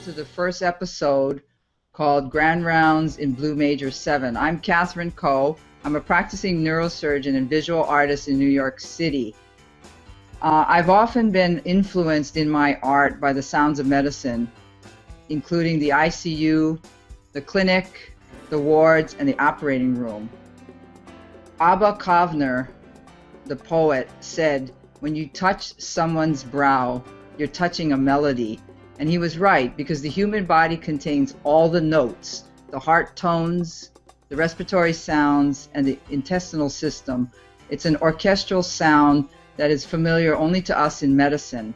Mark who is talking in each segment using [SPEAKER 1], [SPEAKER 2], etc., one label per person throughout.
[SPEAKER 1] to the first episode called Grand Rounds in Blue Major 7. I'm Kathryn Ko. I'm a practicing neurosurgeon and visual artist in New York City. I've often been influenced in my art by the sounds of medicine, including the ICU, the clinic, the wards, and the operating room. Abba Kovner, the poet, said, "When you touch someone's brow, you're touching a melody." And he was right, because the human body contains all the notes, the heart tones, the respiratory sounds, and the intestinal system. It's an orchestral sound that is familiar only to us in medicine.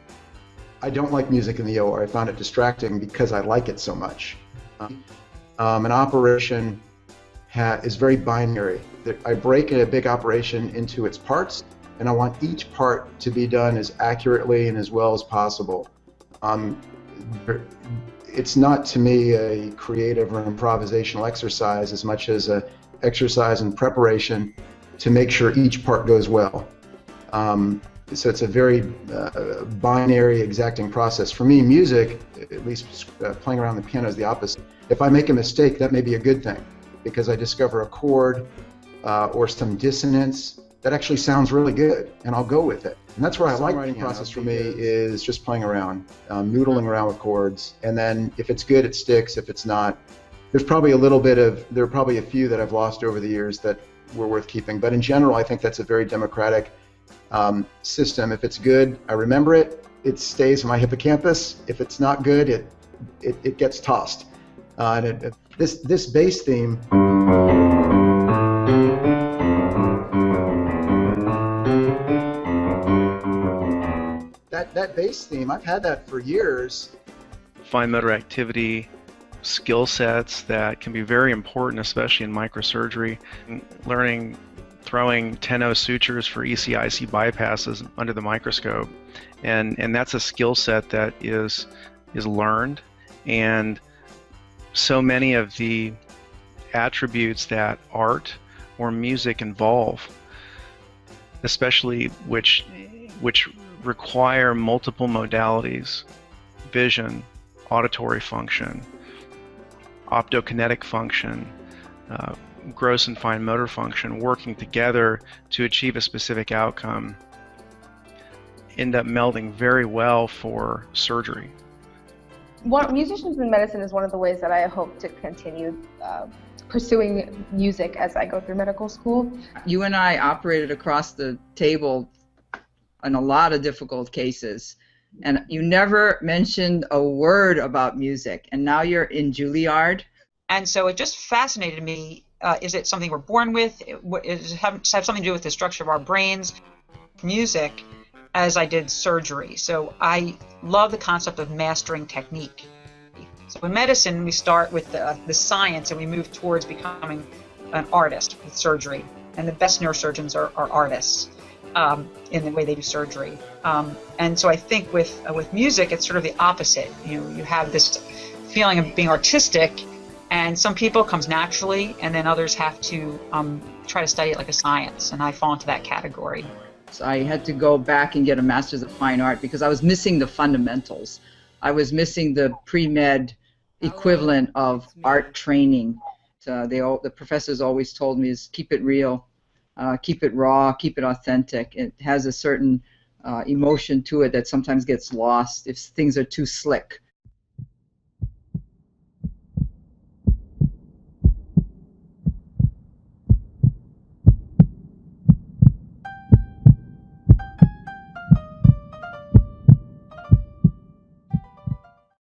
[SPEAKER 2] I don't like music in the OR. I found it distracting because I like it so much. An operation is very binary. I break a big operation into its parts, and I want each part to be done as accurately and as well as possible. It's not, to me, a creative or improvisational exercise as much as an exercise in preparation to make sure each part goes well. So it's a very binary, exacting process. For me, music, at least playing around the piano, is the opposite. If I make a mistake, that may be a good thing, because I discover a chord or some dissonance that actually sounds really good, and I'll go with it. And that's where I like the writing process for me, is just playing around, noodling around with chords, and then if it's good, it sticks. If it's not, there are probably a few that I've lost over the years that were worth keeping. But in general, I think that's a very democratic system. If it's good, I remember it. It stays in my hippocampus. If it's not good, it gets tossed. This bass theme. That bass theme, I've had that for years.
[SPEAKER 3] Fine motor activity, skill sets that can be very important, especially in microsurgery. Learning throwing 10-0 sutures for ECIC bypasses under the microscope, and that's a skill set that is learned. And so many of the attributes that art or music involve, especially which require multiple modalities: vision, auditory function, optokinetic function, gross and fine motor function, working together to achieve a specific outcome, end up melding very well for surgery.
[SPEAKER 4] Musicians in medicine is one of the ways that I hope to continue pursuing music as I go through medical school.
[SPEAKER 1] You and I operated across the table in a lot of difficult cases, and you never mentioned a word about music, and now you're in Juilliard.
[SPEAKER 5] And so it just fascinated me. Is it something we're born with? Does it have something to do with the structure of our brains? Music, as I did surgery. So I love the concept of mastering technique. So in medicine, we start with the science, and we move towards becoming an artist with surgery. And the best neurosurgeons are artists in the way they do surgery. And so I think with music, it's sort of the opposite. You have this feeling of being artistic, and some people it comes naturally, and then others have to try to study it like a science, and I fall into that category.
[SPEAKER 1] So I had to go back and get a Master's of Fine Art because I was missing the fundamentals. I was missing the pre-med equivalent of art training. The professors always told me is keep it real, keep it raw, keep it authentic. It has a certain emotion to it that sometimes gets lost if things are too slick.